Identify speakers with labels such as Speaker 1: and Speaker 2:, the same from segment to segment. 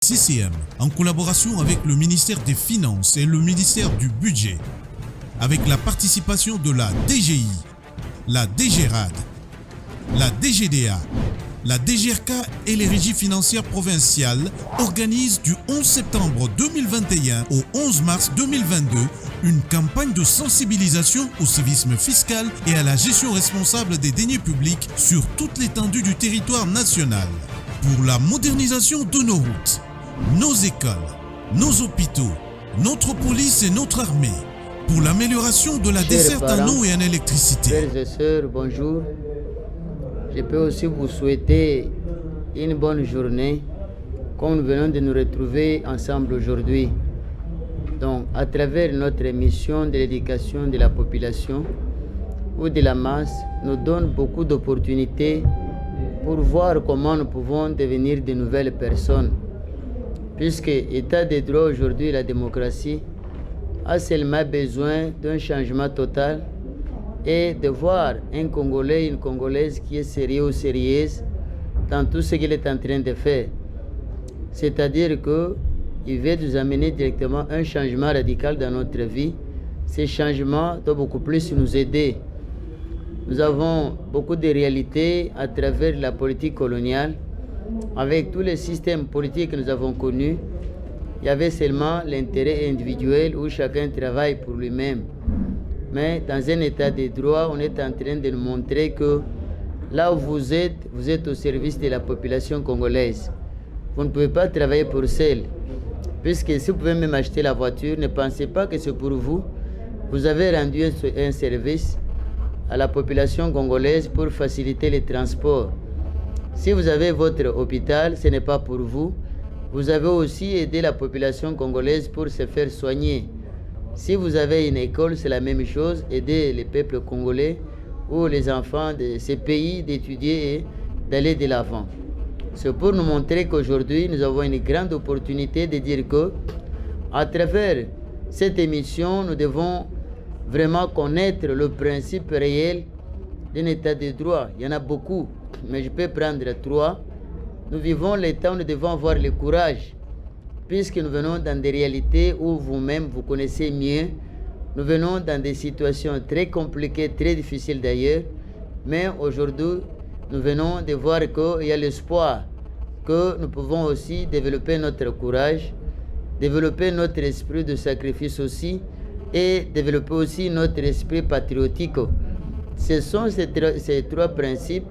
Speaker 1: CCM, en collaboration avec le ministère des Finances et le ministère du Budget, avec la participation de la DGI, la DGRAD, la DGDA, la DGRK et les régies financières provinciales, organisent du 11 septembre 2021 au 11 mars 2022 une campagne de sensibilisation au civisme fiscal et à la gestion responsable des deniers publics sur toute l'étendue du territoire national. Pour la modernisation de nos routes, nos écoles, nos hôpitaux, notre police et notre armée, pour l'amélioration de la desserte en eau et en électricité.
Speaker 2: Frères et sœurs, bonjour. Je peux aussi vous souhaiter une bonne journée, comme nous venons de nous retrouver ensemble aujourd'hui. Donc, à travers notre émission de l'éducation de la population ou de la masse, nous donne beaucoup d'opportunités pour voir comment nous pouvons devenir de nouvelles personnes. Puisque l'état de droit aujourd'hui, la démocratie, a seulement besoin d'un changement total et de voir un Congolais, une Congolaise qui est sérieux ou sérieuse dans tout ce qu'il est en train de faire. C'est-à-dire qu'il veut nous amener directement un changement radical dans notre vie. Ces changements doivent beaucoup plus nous aider. Nous avons beaucoup de réalités à travers la politique coloniale. Avec tous les systèmes politiques que nous avons connus, il y avait seulement l'intérêt individuel où chacun travaille pour lui-même. Mais dans un état de droit, on est en train de nous montrer que là où vous êtes au service de la population congolaise. Vous ne pouvez pas travailler pour seul. Puisque si vous pouvez même acheter la voiture, ne pensez pas que c'est pour vous. Vous avez rendu un service à la population congolaise pour faciliter les transports. Si vous avez votre hôpital, ce n'est pas pour vous. Vous avez aussi aidé la population congolaise pour se faire soigner. Si vous avez une école, c'est la même chose, aider les peuples congolais ou les enfants de ces pays d'étudier et d'aller de l'avant. C'est pour nous montrer qu'aujourd'hui, nous avons une grande opportunité de dire que, à travers cette émission, nous devons vraiment connaître le principe réel d'un état de droit. Il y en a beaucoup, mais je peux prendre 3. Nous vivons les temps où nous devons avoir le courage, puisque nous venons dans des réalités où vous-même vous connaissez mieux. Nous venons dans des situations très compliquées, très difficiles d'ailleurs, mais aujourd'hui, nous venons de voir qu'il y a l'espoir que nous pouvons aussi développer notre courage, développer notre esprit de sacrifice aussi, et développer aussi notre esprit patriotique. Ce sont ces 3 principes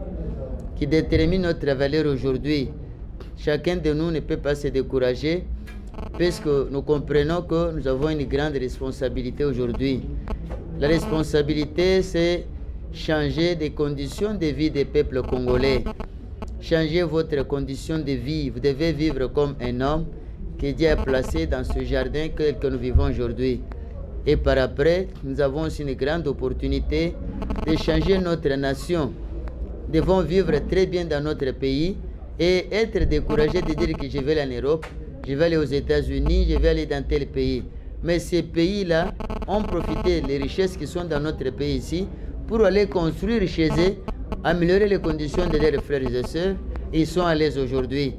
Speaker 2: qui déterminent notre valeur aujourd'hui. Chacun de nous ne peut pas se décourager, puisque nous comprenons que nous avons une grande responsabilité aujourd'hui. La responsabilité, c'est changer les conditions de vie des peuples congolais. Changer votre condition de vie. Vous devez vivre comme un homme que Dieu a placé dans ce jardin que nous vivons aujourd'hui. Et par après, nous avons aussi une grande opportunité de changer notre nation. Nous devons vivre très bien dans notre pays et être découragés de dire que je vais aller en Europe, je vais aller aux États-Unis, je vais aller dans tel pays. Mais ces pays-là ont profité des richesses qui sont dans notre pays ici pour aller construire chez eux, améliorer les conditions de leurs frères et sœurs. Ils sont à l'aise aujourd'hui.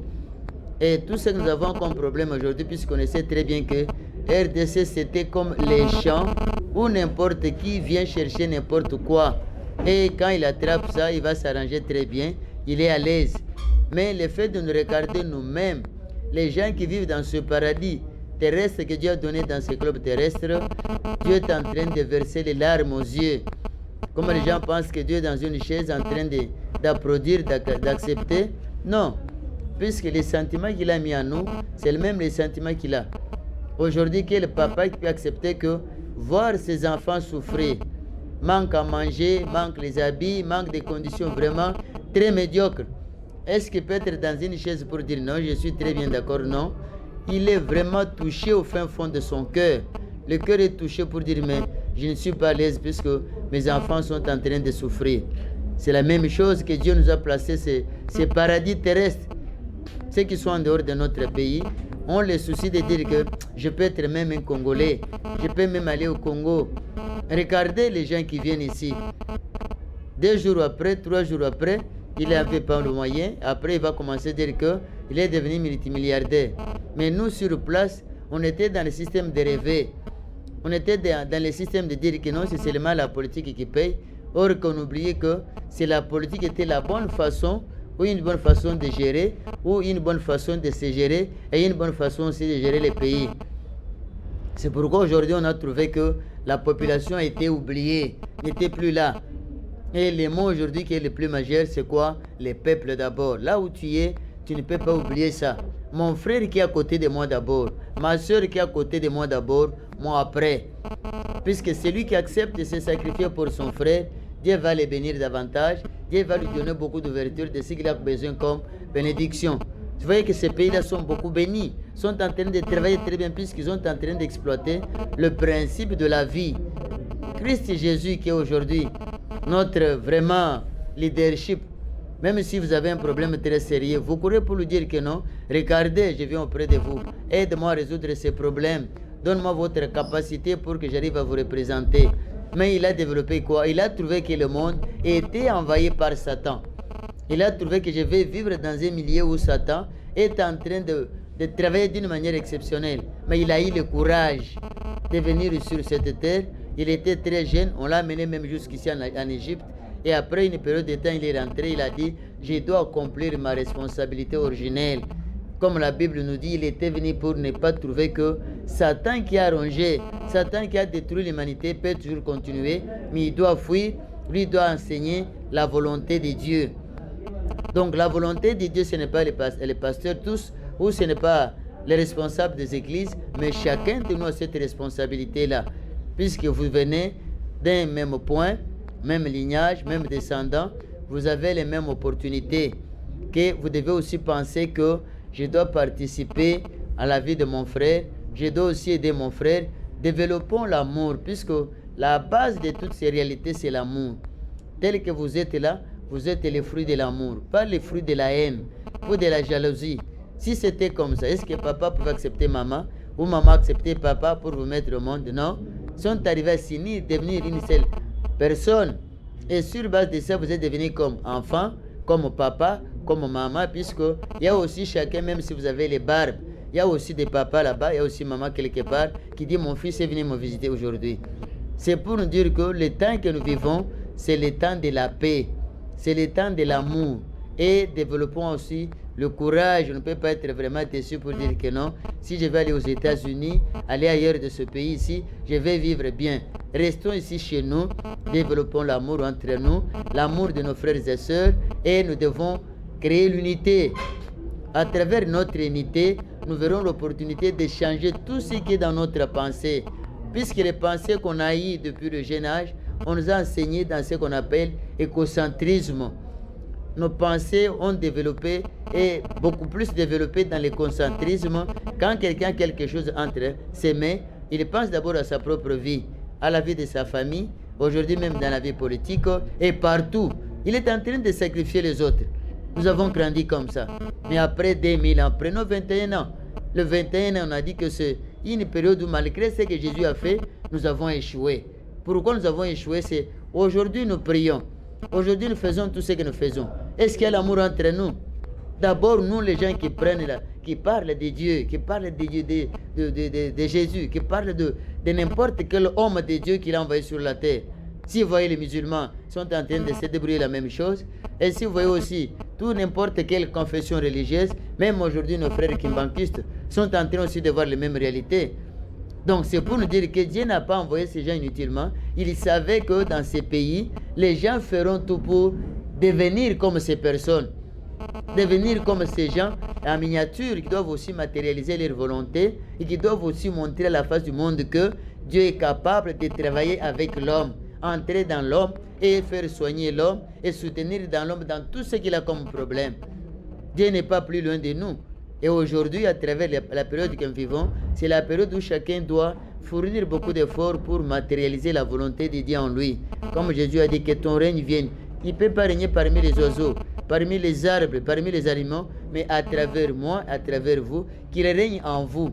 Speaker 2: Et tout ce que nous avons comme problème aujourd'hui, puisqu'on sait très bien que RDC c'était comme les champs où n'importe qui vient chercher n'importe quoi. Et quand il attrape ça, il va s'arranger très bien, il est à l'aise. Mais le fait de nous regarder nous-mêmes, les gens qui vivent dans ce paradis terrestre que Dieu a donné dans ce globe terrestre, Dieu est en train de verser les larmes aux yeux. Comme les gens pensent que Dieu est dans une chaise en train d'applaudir, d'accepter. Non, puisque les sentiments qu'il a mis en nous, c'est le même les sentiments qu'il a. Aujourd'hui, quel papa qui peut accepter que voir ses enfants souffrir, manque à manger, manque les habits, manque des conditions vraiment très médiocres. Est-ce qu'il peut être dans une chaise pour dire non, je suis très bien d'accord? Non. Il est vraiment touché au fin fond de son cœur. Le cœur est touché pour dire mais je ne suis pas à l'aise puisque mes enfants sont en train de souffrir. C'est la même chose que Dieu nous a placé ces paradis terrestres. Ceux qui sont en dehors de notre pays ont le souci de dire que je peux être même un Congolais, je peux même aller au Congo. Regardez les gens qui viennent ici. 2 jours après, 3 jours après, il n'avait pas le moyen. Après, il va commencer à dire qu'il est devenu multimilliardaire. Mais nous, sur place, on était dans le système de rêver. On était dans le système de dire que non, c'est seulement la politique qui paye. Or qu'on oubliait que c'est la politique qui était la bonne façon, ou une bonne façon de gérer, ou une bonne façon de se gérer, et une bonne façon aussi de gérer les pays. C'est pourquoi aujourd'hui on a trouvé que la population a été oubliée, n'était plus là. Et le mot aujourd'hui qui est le plus majeur, c'est quoi? Les peuples d'abord. Là où tu es, tu ne peux pas oublier ça. Mon frère qui est à côté de moi d'abord, ma soeur qui est à côté de moi d'abord, moi après. Puisque celui qui accepte de se sacrifier pour son frère, Dieu va le bénir davantage, Dieu va lui donner beaucoup d'ouverture de ce qu'il a besoin comme bénédiction. Tu vois que ces pays-là sont beaucoup bénis, sont en train de travailler très bien puisqu'ils sont en train d'exploiter le principe de la vie. Christ Jésus qui est aujourd'hui notre vraiment leadership, même si vous avez un problème très sérieux, vous courez pour lui dire que non, regardez, je viens auprès de vous, aide-moi à résoudre ces problèmes, donne-moi votre capacité pour que j'arrive à vous représenter. Mais il a développé quoi? Il a trouvé que le monde était envahi par Satan. Il a trouvé que je vais vivre dans un milieu où Satan est en train de travailler d'une manière exceptionnelle. Mais il a eu le courage de venir sur cette terre. Il était très jeune, on l'a amené même jusqu'ici en Égypte. Et après une période de temps, il est rentré, il a dit, je dois accomplir ma responsabilité originelle. Comme la Bible nous dit, il était venu pour ne pas trouver que Satan qui a rongé, Satan qui a détruit l'humanité peut toujours continuer, mais il doit fuir, lui doit enseigner la volonté de Dieu. Donc la volonté de Dieu, ce n'est pas les pasteurs tous, ou ce n'est pas les responsables des églises, mais chacun de nous a cette responsabilité-là. Puisque vous venez d'un même point, même lignage, même descendant, vous avez les mêmes opportunités. Que vous devez aussi penser que je dois participer à la vie de mon frère, je dois aussi aider mon frère. Développons l'amour, puisque la base de toutes ces réalités, c'est l'amour. Tel que vous êtes là, vous êtes les fruits de l'amour, pas les fruits de la haine ou de la jalousie. Si c'était comme ça, est-ce que papa pouvait accepter maman ou maman accepter papa pour vous mettre au monde? Non. Ils sont arrivés à s'unir, devenir une seule personne. Et sur base de ça, vous êtes devenus comme enfant, comme papa, comme maman, puisqu'il y a aussi chacun, même si vous avez les barbes, il y a aussi des papas là-bas, il y a aussi maman quelque part qui dit mon fils est venu me visiter aujourd'hui. C'est pour nous dire que le temps que nous vivons, c'est le temps de la paix, c'est le temps de l'amour. Et développons aussi le courage. On ne peut pas être vraiment déçu pour dire que non. Si je vais aller aux États-Unis, aller ailleurs de ce pays ici, je vais vivre bien. Restons ici chez nous, développons l'amour entre nous, l'amour de nos frères et sœurs, et nous devons créer l'unité. À travers notre unité, nous verrons l'opportunité de changer tout ce qui est dans notre pensée. Puisque les pensées qu'on a eues depuis le jeune âge, on nous a enseigné dans ce qu'on appelle écocentrisme. Nos pensées ont développé et beaucoup plus développé dans l'écocentrisme. Quand quelqu'un a quelque chose entre ses mains, il pense d'abord à sa propre vie, à la vie de sa famille, aujourd'hui même dans la vie politique et partout. Il est en train de sacrifier les autres. Nous avons grandi comme ça. Mais après 2000 ans, après nos 21 ans, le 21 ans, on a dit que c'est une période où malgré ce que Jésus a fait, nous avons échoué. Pourquoi nous avons échoué? C'est aujourd'hui nous prions. Aujourd'hui nous faisons tout ce que nous faisons. Est-ce qu'il y a l'amour entre nous? D'abord, nous les gens qui qui parlent de Dieu, qui parlent de Dieu, de Jésus, qui parlent de n'importe quel homme de Dieu qu'il a envoyé sur la terre. Si vous voyez les musulmans sont en train de se débrouiller la même chose, et si vous voyez aussi tout n'importe quelle confession religieuse, même aujourd'hui nos frères kimbankistes sont en train aussi de voir les mêmes réalités. Donc c'est pour nous dire que Dieu n'a pas envoyé ces gens inutilement. Il savait que dans ces pays, les gens feront tout pour devenir comme ces personnes. Devenir comme ces gens en miniature qui doivent aussi matérialiser leur volonté et qui doivent aussi montrer à la face du monde que Dieu est capable de travailler avec l'homme, entrer dans l'homme et faire soigner l'homme et soutenir dans l'homme dans tout ce qu'il a comme problème. Dieu n'est pas plus loin de nous. Et aujourd'hui, à travers la période que nous vivons, c'est la période où chacun doit fournir beaucoup d'efforts pour matérialiser la volonté de Dieu en lui. Comme Jésus a dit que ton règne vienne. Il ne peut pas régner parmi les oiseaux, parmi les arbres, parmi les aliments, mais à travers moi, à travers vous, qu'il règne en vous.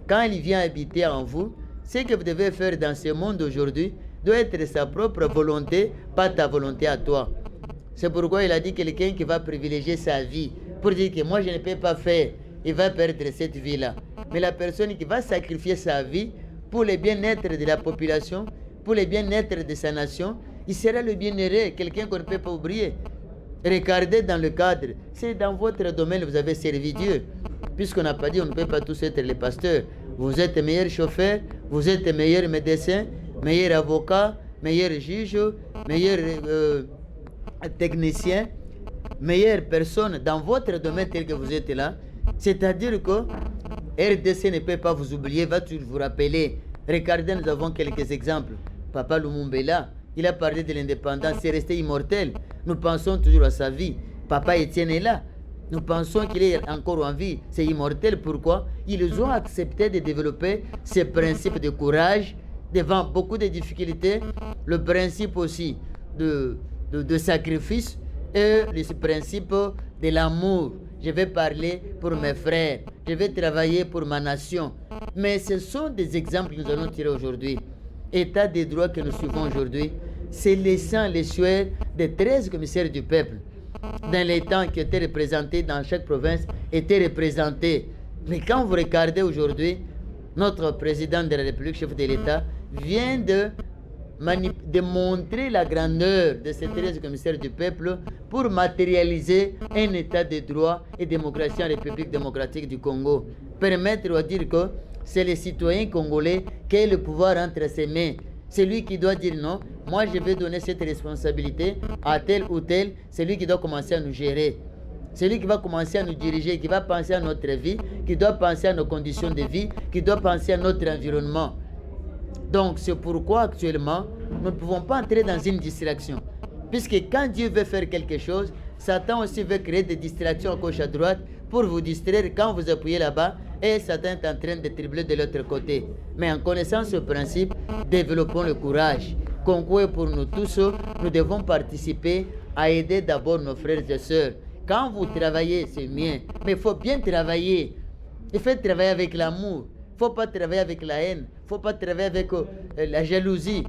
Speaker 2: Quand il vient habiter en vous, ce que vous devez faire dans ce monde aujourd'hui doit être sa propre volonté, pas ta volonté à toi. C'est pourquoi il a dit quelqu'un qui va privilégier sa vie pour dire que moi je ne peux pas faire, il va perdre cette vie-là. Mais la personne qui va sacrifier sa vie pour le bien-être de la population, pour le bien-être de sa nation, il sera le bienheureux, quelqu'un qu'on ne peut pas oublier. Regardez dans le cadre, c'est dans votre domaine que vous avez servi Dieu. Puisqu'on n'a pas dit on ne peut pas tous être les pasteurs. Vous êtes meilleur chauffeur, vous êtes meilleur médecin, meilleur avocat, meilleur juge, meilleur technicien, meilleure personne dans votre domaine tel que vous êtes là. C'est-à-dire que RDC ne peut pas vous oublier, va toujours vous rappeler. Regardez, nous avons quelques exemples. Papa Lumumba est là, il a parlé de l'indépendance, c'est resté immortel. Nous pensons toujours à sa vie. Papa Étienne est là. Nous pensons qu'il est encore en vie. C'est immortel. Pourquoi? Ils ont accepté de développer ces principes de courage devant beaucoup de difficultés. Le principe aussi de sacrifice et le principe de l'amour. Je vais parler pour mes frères. Je vais travailler pour ma nation. Mais ce sont des exemples que nous allons tirer aujourd'hui. État des droits que nous suivons aujourd'hui, c'est le sang, les sueurs des 13 commissaires du peuple. Dans les temps qui étaient représentés dans chaque province, étaient représentés. Mais quand vous regardez aujourd'hui, notre président de la République, chef de l'État, vient de montrer la grandeur de ces 13 commissaires du peuple pour matérialiser un état de droit et démocratie en République démocratique du Congo. Permettre de dire que c'est les citoyens congolais qui ont le pouvoir entre ses mains. C'est lui qui doit dire non, moi je vais donner cette responsabilité à tel ou tel, c'est lui qui doit commencer à nous gérer. C'est lui qui va commencer à nous diriger, qui va penser à notre vie, qui doit penser à nos conditions de vie, qui doit penser à notre environnement. Donc c'est pourquoi actuellement, nous ne pouvons pas entrer dans une distraction. Puisque quand Dieu veut faire quelque chose, Satan aussi veut créer des distractions à gauche à droite pour vous distraire quand vous appuyez là-bas et Satan est en train de tribler de l'autre côté. Mais en connaissant ce principe, développons le courage. Concours pour nous tous, nous devons participer à aider d'abord nos frères et sœurs. Quand vous travaillez, c'est bien, mais il faut bien travailler. Il faut travailler avec l'amour. Il ne faut pas travailler avec la haine. Il ne faut pas travailler avec la jalousie,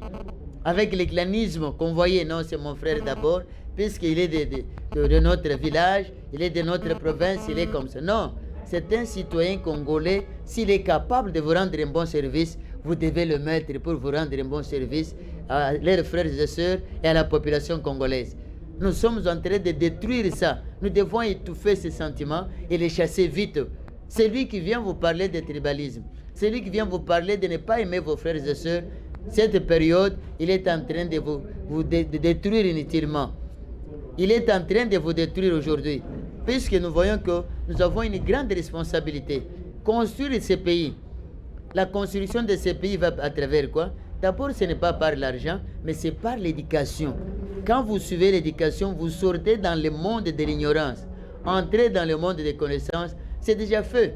Speaker 2: avec l'éclanisme qu'on voyait. Non, c'est mon frère d'abord, puisqu'il est de notre village, il est de notre province, il est comme ça. Non, c'est un citoyen congolais. S'il est capable de vous rendre un bon service, vous devez le mettre pour vous rendre un bon service à leurs frères et sœurs et à la population congolaise. Nous sommes en train de détruire ça. Nous devons étouffer ces sentiments et les chasser vite. C'est lui qui vient vous parler de tribalisme. C'est lui qui vient vous parler de ne pas aimer vos frères et sœurs. Cette période, il est en train de vous détruire inutilement. Il est en train de vous détruire aujourd'hui. Puisque nous voyons que nous avons une grande responsabilité. Construire ces pays. La construction de ces pays va à travers quoi? D'abord, ce n'est pas par l'argent, mais c'est par l'éducation. Quand vous suivez l'éducation, vous sortez dans le monde de l'ignorance. Entrez dans le monde des connaissances, c'est déjà fait.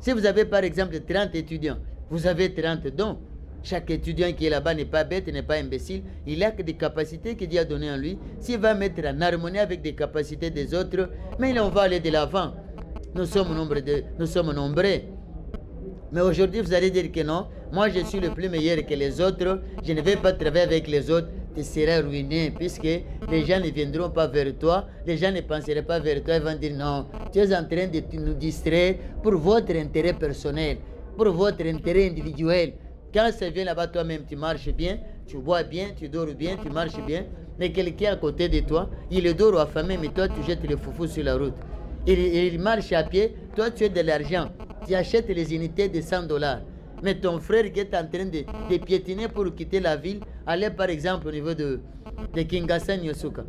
Speaker 2: Si vous avez par exemple 30 étudiants, vous avez 30 dons. Chaque étudiant qui est là-bas n'est pas bête, n'est pas imbécile. Il a des capacités que Dieu a données en lui. S'il va mettre en harmonie avec des capacités des autres, mais on va aller de l'avant. Nous sommes nombreux. Mais aujourd'hui, vous allez dire que non, moi je suis le plus meilleur que les autres, je ne vais pas travailler avec les autres, tu seras ruiné, puisque les gens ne viendront pas vers toi, les gens ne penseront pas vers toi, ils vont dire non, tu es en train de nous distraire pour votre intérêt personnel, pour votre intérêt individuel. Quand ça vient là-bas, toi-même, tu marches bien, tu bois bien, tu dors bien, tu marches bien, mais quelqu'un à côté de toi, il est dort affamé, mais toi, tu jettes les foufous sur la route. Il marche à pied, toi, tu as de l'argent. Tu achètes les unités de $100. Mais ton frère qui est en train de piétiner pour quitter la ville, aller par exemple au niveau de Kinshasa, Nyosuka,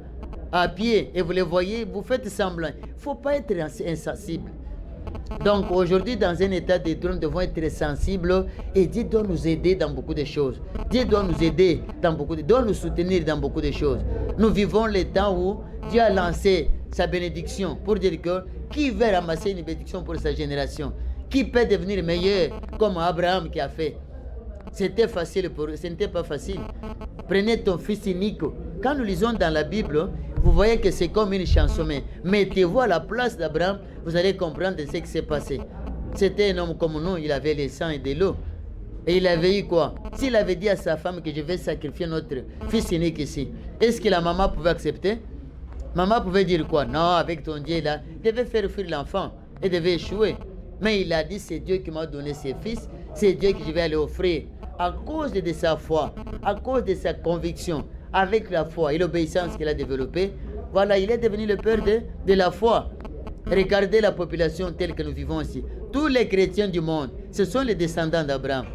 Speaker 2: à pied, et vous les voyez, vous faites semblant. Il ne faut pas être insensible. Donc aujourd'hui, dans un état de droit, nous devons être sensibles et Dieu doit nous aider dans beaucoup de choses. Dieu doit nous aider doit nous soutenir dans beaucoup de choses. Nous vivons les temps où Dieu a lancé sa bénédiction pour dire que qui veut ramasser une bénédiction pour sa génération? Qui peut devenir meilleur comme Abraham qui a fait? C'était facile pour eux, ce n'était pas facile. Prenez ton fils unique. Quand nous lisons dans la Bible, vous voyez que c'est comme une chanson. Mais mettez-vous à la place d'Abraham, vous allez comprendre ce qui s'est passé. C'était un homme comme nous, il avait le sang et de l'eau. Et il avait eu quoi? S'il avait dit à sa femme que je vais sacrifier notre fils unique ici, est-ce que la maman pouvait accepter? Maman pouvait dire quoi? Non, avec ton Dieu là, devait faire fuir l'enfant et devait échouer. Mais il a dit, c'est Dieu qui m'a donné ses fils, c'est Dieu que je vais aller offrir. À cause de sa foi, à cause de sa conviction, avec la foi et l'obéissance qu'il a développée, voilà, il est devenu le père de la foi. Regardez la population telle que nous vivons ici. Tous les chrétiens du monde, ce sont les descendants d'Abraham.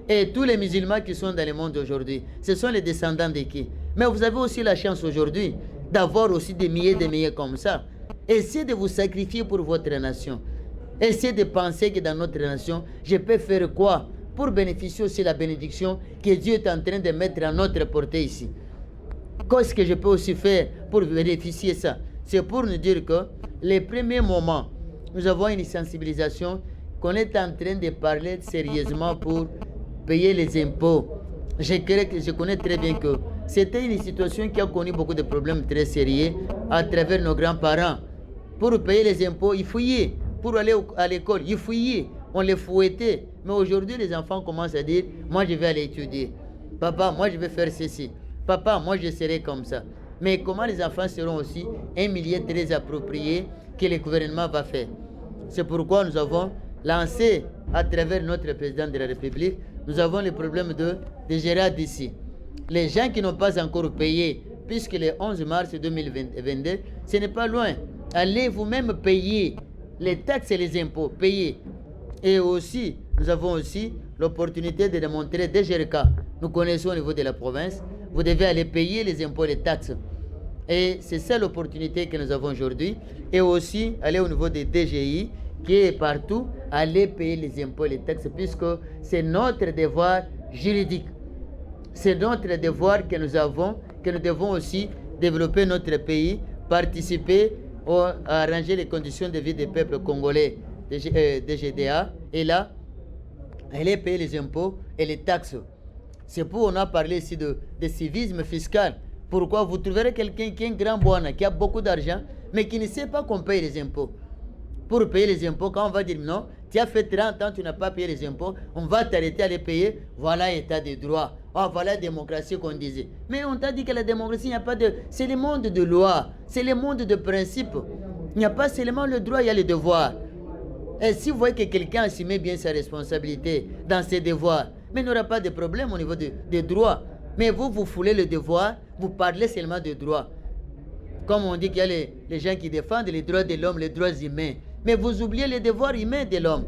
Speaker 2: Et tous les musulmans qui sont dans le monde aujourd'hui, ce sont les descendants de qui? Mais vous avez aussi la chance aujourd'hui d'avoir aussi des milliers comme ça. Essayez de vous sacrifier pour votre nation. Essayez de penser que dans notre nation, je peux faire quoi pour bénéficier aussi de la bénédiction que Dieu est en train de mettre à notre portée ici. Qu'est-ce que je peux aussi faire pour bénéficier de ça? C'est pour nous dire que les premiers moments, nous avons une sensibilisation qu'on est en train de parler sérieusement pour payer les impôts. Je connais très bien que c'était une situation qui a connu beaucoup de problèmes très sérieux à travers nos grands-parents. Pour payer les impôts, il fouillait. Pour aller à l'école, il fouillait. On les fouettait. Mais aujourd'hui, les enfants commencent à dire, moi je vais aller étudier. Papa, moi je vais faire ceci. Papa, moi je serai comme ça. Mais comment les enfants seront aussi un milieu très approprié que le gouvernement va faire? C'est pourquoi nous avons lancé à travers notre président de la République, nous avons le problème de Gérard ici. Les gens qui n'ont pas encore payé, puisque le 11 mars 2022, ce n'est pas loin. Allez vous-même payer les taxes et les impôts, payer. Et aussi, nous avons aussi l'opportunité de démontrer des GRK. Nous connaissons au niveau de la province, vous devez aller payer les impôts et les taxes. Et c'est ça l'opportunité que nous avons aujourd'hui. Et aussi, aller au niveau des DGI, qui est partout, aller payer les impôts et les taxes, puisque c'est notre devoir juridique. C'est notre devoir que nous avons, que nous devons aussi développer notre pays, participer à arranger les conditions de vie des peuples congolais, DGDA, et là, aller payer les impôts et les taxes. C'est pour on a parlé ici de civisme fiscal. Pourquoi? Vous trouverez quelqu'un qui est un grand bonne, qui a beaucoup d'argent, mais qui ne sait pas qu'on paye les impôts. Pour payer les impôts, quand on va dire non, tu as fait 30 ans, tu n'as pas payé les impôts, on va t'arrêter à les payer, voilà l'état de droit. Oh, voilà la démocratie qu'on disait. Mais on t'a dit que la démocratie, il n'y a pas de... C'est le monde de loi, c'est le monde de principe. Il n'y a pas seulement le droit, il y a le devoir. Et si vous voyez que quelqu'un assume bien sa responsabilité dans ses devoirs, mais il n'aura pas de problème au niveau des droits. Mais vous foulez le devoir, vous parlez seulement de droits. Comme on dit qu'il y a les gens qui défendent les droits de l'homme, les droits humains. Mais vous oubliez les devoirs humains de l'homme.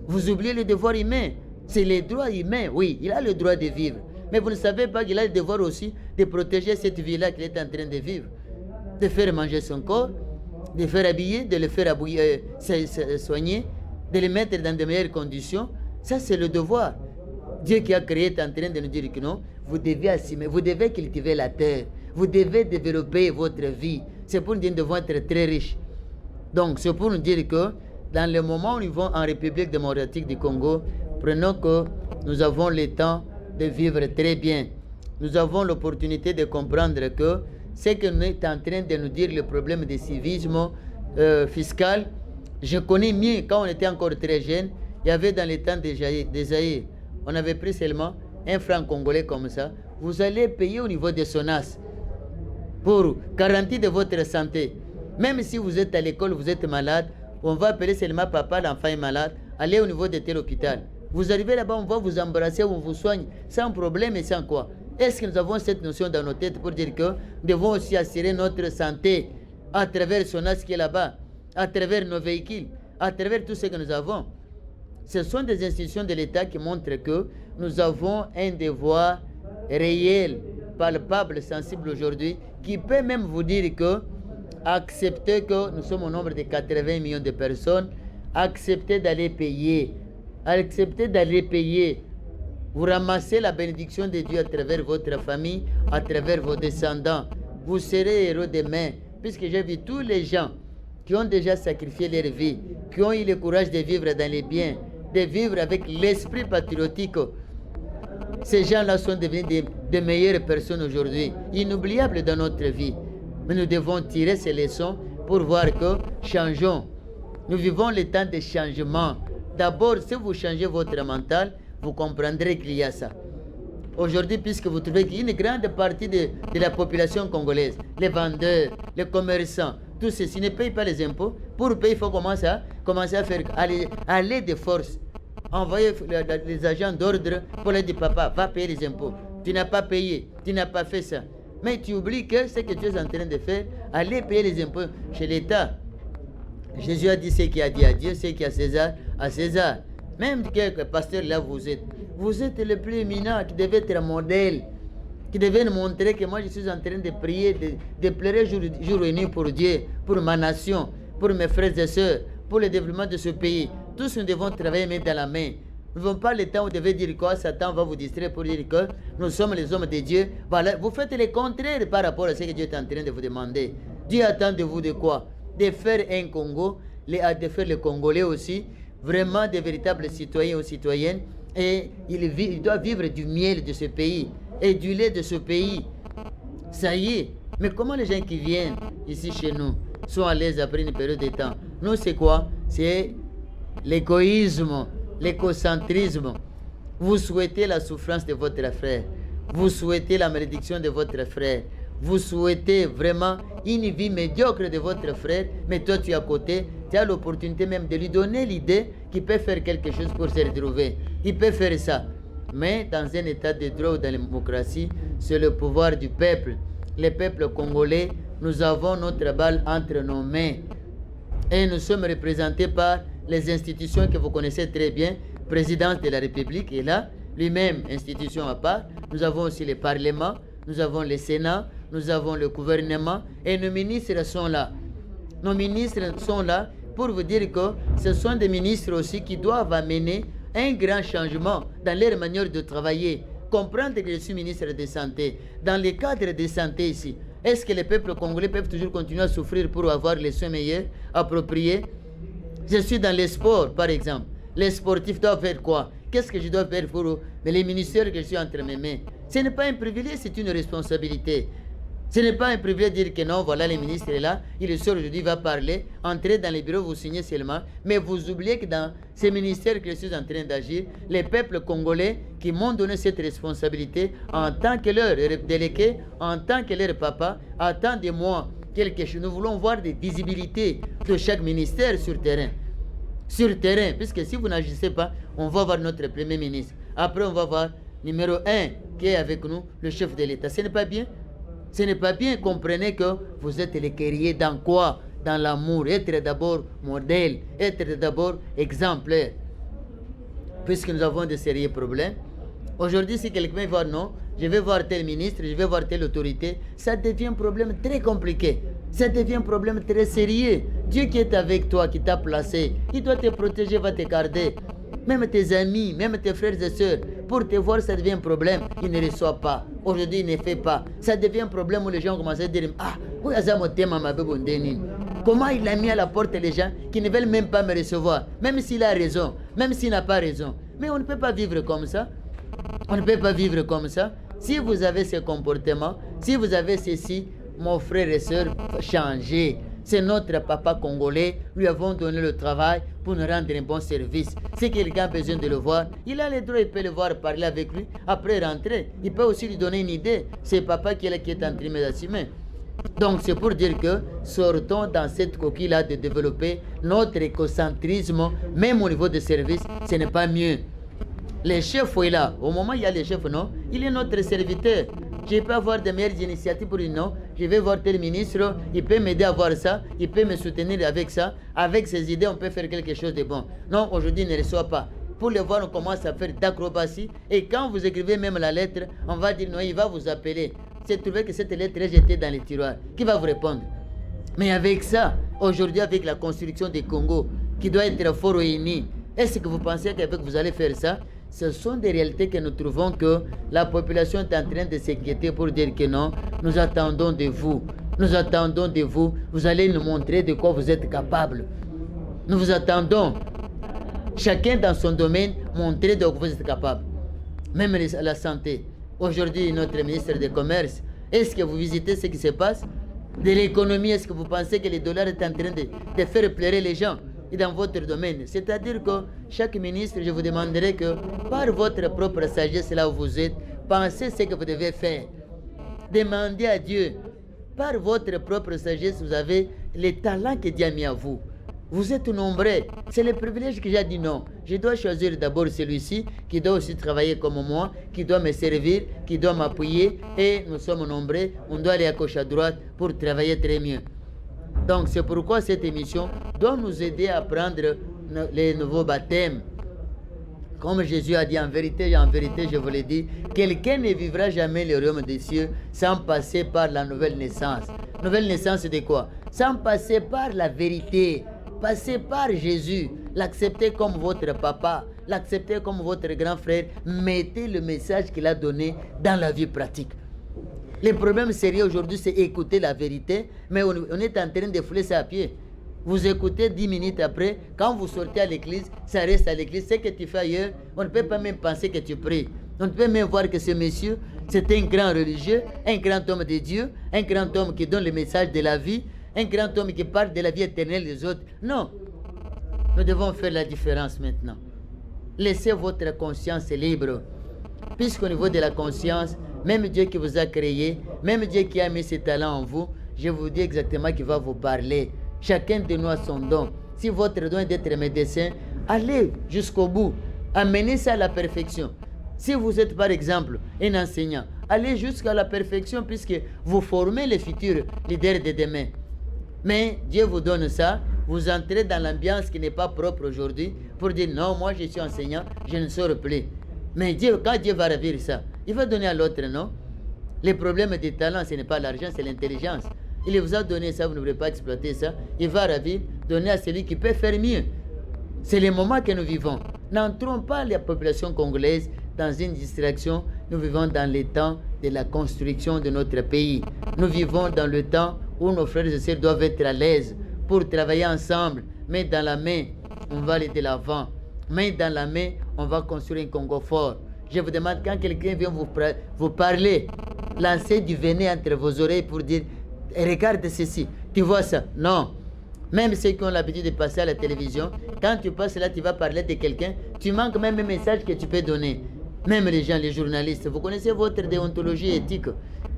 Speaker 2: Vous oubliez les devoirs humains. C'est les droits humains, oui, il a le droit de vivre. Mais vous ne savez pas qu'il a le devoir aussi de protéger cette vie-là qu'il est en train de vivre. De faire manger son corps, de faire habiller, de le faire soigner, de le mettre dans de meilleures conditions. Ça, c'est le devoir. Dieu qui a créé est en train de nous dire que non, vous devez assumer, vous devez cultiver la terre, vous devez développer votre vie. C'est pour nous dire que nous devons être très riches. Donc, c'est pour nous dire que dans le moment où nous vivons en République démocratique du Congo, prenons que nous avons le temps de vivre très bien. Nous avons l'opportunité de comprendre que ce que nous est en train de nous dire, le problème du civisme fiscal, je connais mieux quand on était encore très jeune. Il y avait dans les temps des Aïe, on avait pris seulement un franc congolais comme ça. Vous allez payer au niveau de SONAS pour garantie de votre santé. Même si vous êtes à l'école, vous êtes malade, on va appeler seulement papa, l'enfant est malade, allez au niveau de tel hôpital. Vous arrivez là-bas, on va vous embrasser, on vous soigne, sans problème et sans quoi. Est-ce que nous avons cette notion dans nos têtes pour dire que nous devons aussi assurer notre santé à travers SONAS qui est là-bas, à travers nos véhicules, à travers tout ce que nous avons? Ce sont des institutions de l'État qui montrent que nous avons un devoir réel, palpable, sensible aujourd'hui, qui peut même vous dire que acceptez que nous sommes au nombre de 80 millions de personnes, acceptez d'aller payer. Acceptez d'aller payer. Vous ramassez la bénédiction de Dieu à travers votre famille, à travers vos descendants. Vous serez héros demain, puisque j'ai vu tous les gens qui ont déjà sacrifié leur vie, qui ont eu le courage de vivre dans les biens, de vivre avec l'esprit patriotique. Ces gens-là sont devenus de meilleures personnes aujourd'hui, inoubliables dans notre vie. Mais nous devons tirer ces leçons pour voir que changeons. Nous vivons le temps de changement. D'abord, si vous changez votre mental, vous comprendrez qu'il y a ça. Aujourd'hui, puisque vous trouvez qu'une grande partie de la population congolaise, les vendeurs, les commerçants, tous ceux-ci ne payent pas les impôts. Pour payer, il faut commencer à faire aller de force. Envoyer les agents d'ordre pour leur dire papa, va payer les impôts. Tu n'as pas payé, tu n'as pas fait ça. Mais tu oublies que ce que tu es en train de faire, aller payer les impôts chez l'État. Jésus a dit ce qu'il a dit à Dieu, ce qu'il y a à César. Même quelques pasteurs là vous êtes le plus éminent qui devait être un modèle, qui devait nous montrer que moi je suis en train de prier, de pleurer jour et nuit pour Dieu, pour ma nation, pour mes frères et sœurs, pour le développement de ce pays. Tous nous devons travailler main dans la main. Nous n'avons pas le temps où vous devez dire quoi, Satan va vous distraire pour dire que nous sommes les hommes de Dieu. Voilà, vous faites le contraire par rapport à ce que Dieu est en train de vous demander. Dieu attend de vous de quoi? De faire un Congo, de faire les Congolais aussi, vraiment des véritables citoyens ou citoyennes. Et il doit vivre du miel de ce pays et du lait de ce pays. Ça y est. Mais comment les gens qui viennent ici chez nous sont à l'aise après une période de temps? Nous, c'est quoi? C'est l'égoïsme, l'écocentrisme. Vous souhaitez la souffrance de votre frère. Vous souhaitez la malédiction de votre frère. Vous souhaitez vraiment une vie médiocre de votre frère, mais toi tu es à côté, tu as l'opportunité même de lui donner l'idée qu'il peut faire quelque chose pour se retrouver. Il peut faire ça. Mais dans un état de droit ou dans la démocratie, c'est le pouvoir du peuple. Le peuple congolais, nous avons notre balle entre nos mains. Et nous sommes représentés par les institutions que vous connaissez très bien. Président de la République est là, lui-même institution à part. Nous avons aussi le Parlement, nous avons le Sénat, nous avons le gouvernement et nos ministres sont là. Nos ministres sont là pour vous dire que ce sont des ministres aussi qui doivent amener un grand changement dans leur manière de travailler. Comprendre que je suis ministre de Santé. Dans le cadre de santé ici, est-ce que les peuples congolais peuvent toujours continuer à souffrir pour avoir les soins meilleurs, appropriés? Je suis dans les sports, par exemple. Les sportifs doivent faire quoi? Qu'est-ce que je dois faire pour les ministères que je suis entre mes mains? Ce n'est pas un privilège, c'est une responsabilité. Ce n'est pas un privilège de dire que non, voilà, le ministre est là, il sort aujourd'hui, il va parler, entrez dans les bureaux, vous signez seulement, mais vous oubliez que dans ces ministères que je suis en train d'agir, les peuples congolais qui m'ont donné cette responsabilité en tant que leur délégué, en tant que leur papa, attendent de moi quelque chose. Nous voulons voir des visibilités de chaque ministère sur terrain. Sur terrain, puisque si vous n'agissez pas, on va voir notre Premier ministre. Après, on va voir numéro 1 qui est avec nous, le chef de l'État. Ce n'est pas bien? Ce n'est pas bien. Comprenez que vous êtes les guerriers dans quoi? Dans l'amour. Être d'abord modèle, être d'abord exemplaire. Puisque nous avons de sérieux problèmes. Aujourd'hui, si quelqu'un va non, je vais voir tel ministre, je vais voir telle autorité, ça devient un problème très compliqué. Ça devient un problème très sérieux. Dieu qui est avec toi, qui t'a placé, il doit te protéger, va te garder. Même tes amis, même tes frères et sœurs, pour te voir, ça devient un problème. Il ne reçoit pas. Aujourd'hui, il ne fait pas. Ça devient un problème où les gens commencent à dire ah, comment il a mis à la porte les gens qui ne veulent même pas me recevoir, même s'il a raison, même s'il n'a pas raison. Mais on ne peut pas vivre comme ça. On ne peut pas vivre comme ça. Si vous avez ce comportement, si vous avez ceci, mon frère et soeur, changez. C'est notre papa congolais. Lui avons donné le travail pour nous rendre un bon service. Si quelqu'un a besoin de le voir, il a le droit, il peut le voir, parler avec lui. Après rentrer, il peut aussi lui donner une idée. C'est papa qui est là, qui est en train d'assumer. Donc c'est pour dire que sortons dans cette coquille-là de développer notre écocentrisme, même au niveau des services, ce n'est pas mieux. Le chef est là. Au moment où il y a le chef, non, il est notre serviteur. Je peux avoir de meilleures initiatives pour lui, non. Je vais voir tel ministre, il peut m'aider à voir ça, il peut me soutenir avec ça. Avec ses idées, on peut faire quelque chose de bon. Non, aujourd'hui, il ne reçoit pas. Pour le voir, on commence à faire d'acrobatie. Et quand vous écrivez même la lettre, on va dire non, il va vous appeler. C'est trouvé que cette lettre est jetée dans les tiroirs. Qui va vous répondre? Mais avec ça, aujourd'hui, avec la construction des Congo, qui doit être fort réunie, est-ce que vous pensez qu'avec vous allez faire ça? Ce sont des réalités que nous trouvons que la population est en train de s'inquiéter pour dire que non, nous attendons de vous. Nous attendons de vous. Vous allez nous montrer de quoi vous êtes capable. Nous vous attendons. Chacun dans son domaine, montrer de quoi vous êtes capable. Même la santé. Aujourd'hui, notre ministre du Commerce, est-ce que vous visitez ce qui se passe? De l'économie, est-ce que vous pensez que le dollar est en train de faire pleurer les gens? Et dans votre domaine. C'est-à-dire que chaque ministre, je vous demanderai que par votre propre sagesse là où vous êtes, pensez ce que vous devez faire. Demandez à Dieu. Par votre propre sagesse, vous avez les talents que Dieu a mis à vous. Vous êtes nombreux. C'est le privilège que j'ai dit non. Je dois choisir d'abord celui-ci qui doit aussi travailler comme moi, qui doit me servir, qui doit m'appuyer. Et nous sommes nombreux. On doit aller à gauche, à droite pour travailler très mieux. Donc c'est pourquoi cette émission doit nous aider à prendre les nouveaux baptêmes. Comme Jésus a dit, en vérité, je vous le dis, quelqu'un ne vivra jamais le royaume des cieux sans passer par la nouvelle naissance. Nouvelle naissance de quoi? Sans passer par la vérité. Passez par Jésus, l'acceptez comme votre papa, l'acceptez comme votre grand frère, mettez le message qu'il a donné dans la vie pratique. Le problème sérieux aujourd'hui, c'est écouter la vérité, mais on est en train de fouler ça à pied. Vous écoutez 10 minutes après, quand vous sortez à l'église, ça reste à l'église. Ce que tu fais ailleurs, on ne peut pas même penser que tu pries. On ne peut même voir que ce monsieur, c'est un grand religieux, un grand homme de Dieu, un grand homme qui donne le message de la vie, un grand homme qui parle de la vie éternelle des autres. Non. Nous devons faire la différence maintenant. Laissez votre conscience libre. Puisqu'au niveau de la conscience, même Dieu qui vous a créé, même Dieu qui a mis ses talents en vous, je vous dis exactement qu'il va vous parler. Chacun de nous a son don. Si votre don est d'être médecin, allez jusqu'au bout. Amenez ça à la perfection. Si vous êtes par exemple un enseignant, allez jusqu'à la perfection puisque vous formez les futurs leaders de demain. Mais Dieu vous donne ça, vous entrez dans l'ambiance qui n'est pas propre aujourd'hui pour dire non, moi je suis enseignant, je ne sors plus. Mais Dieu, quand Dieu va ravir ça, il va donner à l'autre, non? Le problème des talents, ce n'est pas l'argent, c'est l'intelligence. Il vous a donné ça, vous ne voulez pas exploiter ça. Il va ravir, donner à celui qui peut faire mieux. C'est le moment que nous vivons. N'entrons pas la population congolaise dans une distraction. Nous vivons dans le temps de la construction de notre pays. Nous vivons dans le temps où nos frères et sœurs doivent être à l'aise pour travailler ensemble. Main dans la main, on va aller de l'avant. Main dans la main, on va construire un Congo fort. Je vous demande, quand quelqu'un vient vous parler, lancez du venin entre vos oreilles pour dire « Regarde ceci, tu vois ça ?» Non. Même ceux qui ont l'habitude de passer à la télévision, quand tu passes là, tu vas parler de quelqu'un, tu manques même un message que tu peux donner. Même les gens, les journalistes, vous connaissez votre déontologie éthique.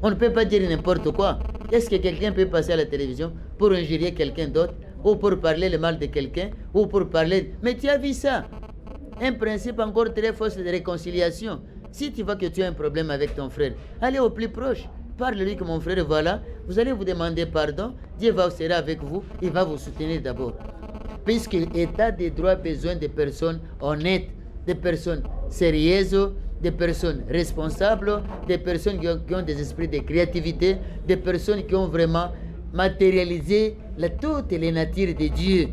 Speaker 2: On ne peut pas dire n'importe quoi. Est-ce que quelqu'un peut passer à la télévision pour injurier quelqu'un d'autre, ou pour parler le mal de quelqu'un, ou pour parler... Mais tu as vu ça? Un principe encore très fort de réconciliation. Si tu vois que tu as un problème avec ton frère, allez au plus proche. Parle-lui que mon frère, voilà, vous allez vous demander pardon, Dieu sera avec vous, il va vous soutenir d'abord. Puisque l'État des droits a besoin de personnes honnêtes, de personnes sérieuses, des personnes responsables, des personnes qui ont des esprits de créativité, des personnes qui ont vraiment matérialisé toutes les natures de Dieu.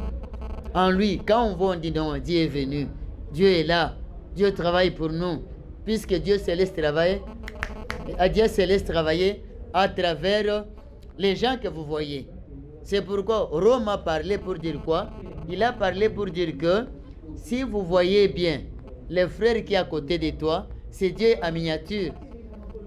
Speaker 2: En lui, quand on voit, on dit non, Dieu est venu, Dieu est là, Dieu travaille pour nous, puisque Dieu se laisse travailler. Dieu se laisse travailler à travers les gens que vous voyez. C'est pourquoi Rome a parlé pour dire quoi? Il a parlé pour dire que si vous voyez bien le frère qui est à côté de toi, c'est Dieu en miniature.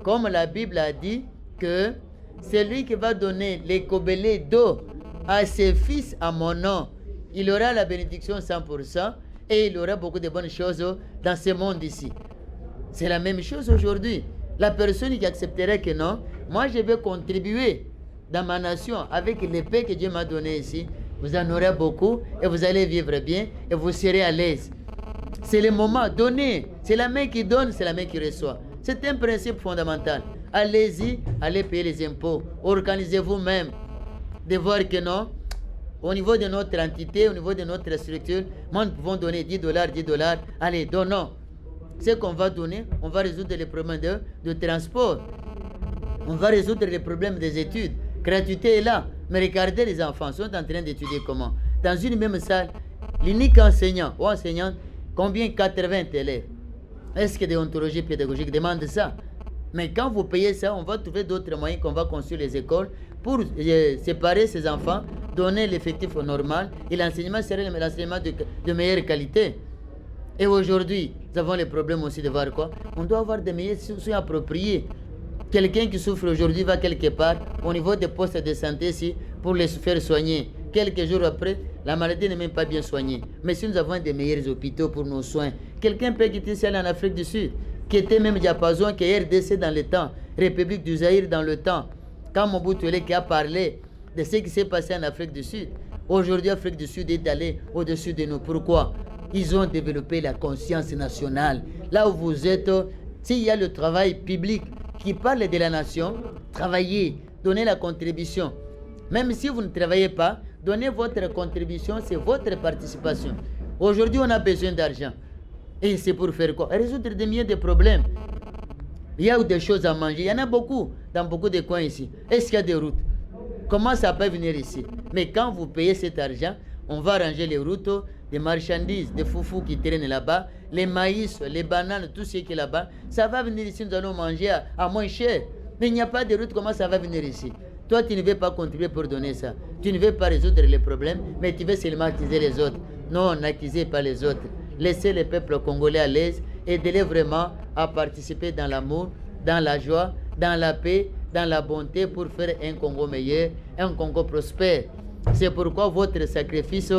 Speaker 2: Comme la Bible a dit que c'est lui qui va donner les gobelets d'eau à ses fils à mon nom. Il aura la bénédiction 100% et il aura beaucoup de bonnes choses dans ce monde ici. C'est la même chose aujourd'hui. La personne qui accepterait que non, moi je vais contribuer dans ma nation avec l'épée que Dieu m'a donnée ici. Vous en aurez beaucoup et vous allez vivre bien et vous serez à l'aise. C'est le moment, donner. C'est la main qui donne, c'est la main qui reçoit. C'est un principe fondamental. Allez-y, allez payer les impôts. Organisez-vous même. De voir que non, au niveau de notre entité, au niveau de notre structure, nous pouvons donner $10, allez, donnons. Ce qu'on va donner, on va résoudre les problèmes de transport. On va résoudre les problèmes des études. Gratuité est là. Mais regardez, les enfants sont en train d'étudier comment. Dans une même salle, l'unique enseignant ou enseignante, combien? 80 élèves. Est-ce que déontologie pédagogique demande ça? Mais quand vous payez ça, on va trouver d'autres moyens qu'on va construire les écoles pour séparer ces enfants, donner l'effectif normal et l'enseignement serait l'enseignement de meilleure qualité. Et aujourd'hui, nous avons le problème aussi de voir quoi? On doit avoir des meilleurs soins appropriés. Quelqu'un qui souffre aujourd'hui va quelque part au niveau des postes de santé ici pour les faire soigner. Quelques jours après, la maladie n'est même pas bien soignée. Mais si nous avons des meilleurs hôpitaux pour nos soins, quelqu'un peut quitter ici aller en Afrique du Sud. qui était même diapason, qui est RDC dans le temps, République du Zaïre dans le temps, quand Mobutu qui a parlé de ce qui s'est passé en Afrique du Sud. Aujourd'hui, l'Afrique du Sud est allée au-dessus de nous. Pourquoi? Ils ont développé la conscience nationale. Là où vous êtes, s'il y a le travail public qui parle de la nation, travaillez, donnez la contribution. Même si vous ne travaillez pas, donnez votre contribution, c'est votre participation. Aujourd'hui, on a besoin d'argent. Et c'est pour faire quoi? Résoudre des milliers de problèmes. Il y a des choses à manger. Il y en a beaucoup dans beaucoup de coins ici. Est-ce qu'il y a des routes? Comment ça peut venir ici? Mais quand vous payez cet argent, on va ranger les routes, des marchandises, des foufous qui traînent là-bas, les maïs, les bananes, tout ce qui est là-bas. Ça va venir ici, nous allons manger à moins cher. Mais il n'y a pas de route, comment ça va venir ici? Toi, tu ne veux pas contribuer pour donner ça. Tu ne veux pas résoudre les problèmes, mais tu veux seulement accuser les autres. Non, n'accusez pas les autres. Laissez le peuple congolais à l'aise. Aidez-les vraiment à participer dans l'amour, dans la joie, dans la paix, dans la bonté pour faire un Congo meilleur, un Congo prospère. C'est pourquoi votre sacrifice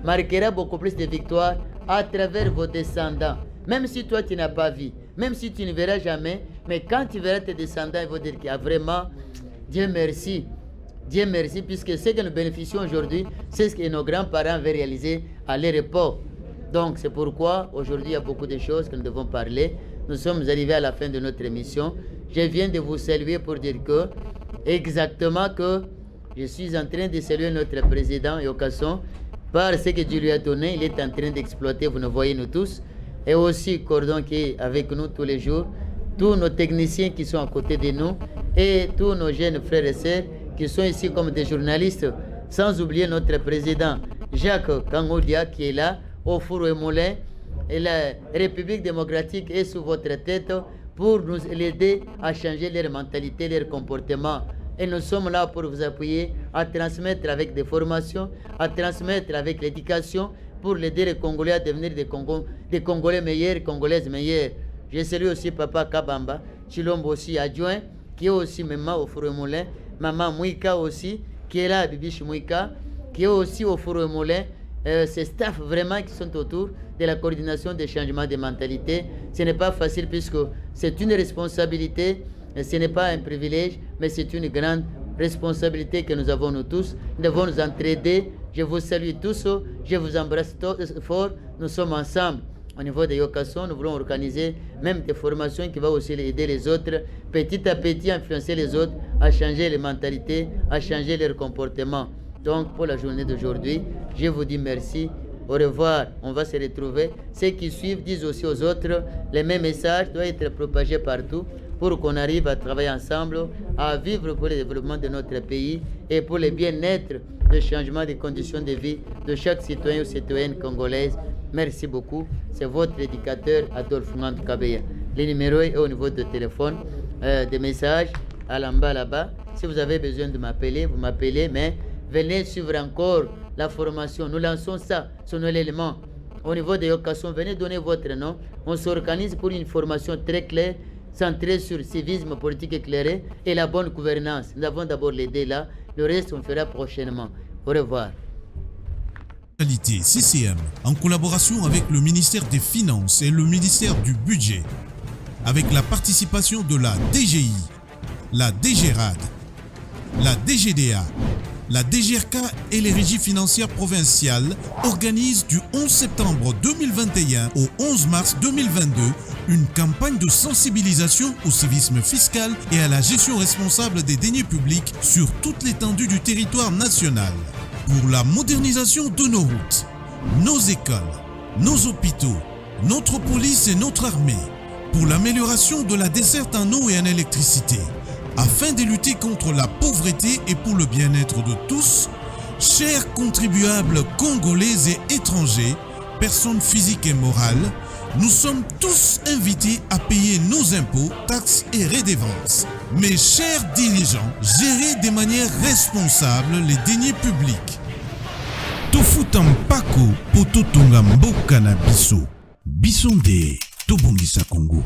Speaker 2: marquera beaucoup plus de victoires à travers vos descendants. Même si toi tu n'as pas vu, même si tu ne verras jamais, mais quand tu verras tes descendants, ils vont dire qu'il y a vraiment, Dieu merci, puisque ce que nous bénéficions aujourd'hui, c'est ce que nos grands-parents avaient réalisé à leur époque. Donc c'est pourquoi aujourd'hui il y a beaucoup de choses que nous devons parler. Nous sommes arrivés à la fin de notre émission. Je viens de vous saluer pour dire que, exactement que je suis en train de saluer notre président Yokasson par ce que Dieu lui a donné. Il est en train d'exploiter, vous nous voyez nous tous. Et aussi Cordon qui est avec nous tous les jours. Tous nos techniciens qui sont à côté de nous. Et tous nos jeunes frères et sœurs qui sont ici comme des journalistes. Sans oublier notre président Jacques Kangodia qui est là, au four et moulin. Et la République démocratique est sous votre tête pour nous aider à changer leur mentalité, leur comportement. Et nous sommes là pour vous appuyer à transmettre avec des formations, à transmettre avec l'éducation pour aider les Congolais à devenir des Congolais meilleurs, Congolaises meilleures. Je salue aussi Papa Kabamba, Chilombo aussi adjoint, qui est aussi maman au four et moulin, Maman Mouika aussi, qui est là, Bibiche Mouika, qui est aussi au four et moulin. Ces staffs vraiment qui sont autour de la coordination des changements de mentalité. Ce n'est pas facile puisque c'est une responsabilité, ce n'est pas un privilège, mais c'est une grande responsabilité que nous avons nous tous. Nous devons nous entraider. Je vous salue tous, je vous embrasse fort. Nous sommes ensemble. Au niveau de Yokasson, nous voulons organiser même des formations qui vont aussi aider les autres, petit à petit influencer les autres à changer les mentalités, à changer leur comportement. Donc pour la journée d'aujourd'hui, je vous dis merci, au revoir, on va se retrouver. Ceux qui suivent disent aussi aux autres, les mêmes messages doivent être propagés partout pour qu'on arrive à travailler ensemble, à vivre pour le développement de notre pays et pour le bien-être, le changement des conditions de vie de chaque citoyen ou citoyenne congolaise. Merci beaucoup, c'est votre éducateur Adolphe Ngand Kabeya. Le numéro est au niveau de téléphone, des messages à l'en-bas là-bas. Si vous avez besoin de m'appeler, vous m'appelez, mais venez suivre encore la formation. Nous lançons ça sur nos éléments. Au niveau de Yokasson, venez donner votre nom. On s'organise pour une formation très claire, centrée sur le civisme politique éclairé et la bonne gouvernance. Nous avons d'abord l'aider là. Le reste, on fera prochainement. Au revoir.
Speaker 1: CCM, en collaboration avec le ministère des Finances et le ministère du Budget, avec la participation de la DGI, la DGRAD, la DGDA, la DGRK et les régies financières provinciales organisent du 11 septembre 2021 au 11 mars 2022 une campagne de sensibilisation au civisme fiscal et à la gestion responsable des deniers publics sur toute l'étendue du territoire national. Pour la modernisation de nos routes, nos écoles, nos hôpitaux, notre police et notre armée, pour l'amélioration de la desserte en eau et en électricité, afin de lutter contre la pauvreté et pour le bien-être de tous, chers contribuables congolais et étrangers, personnes physiques et morales, nous sommes tous invités à payer nos impôts, taxes et redevances. Mes chers dirigeants, gérez de manière responsable les deniers publics. Tofuta mpako poto tonga mboka na biso. Bisonde, tobongisa Congo.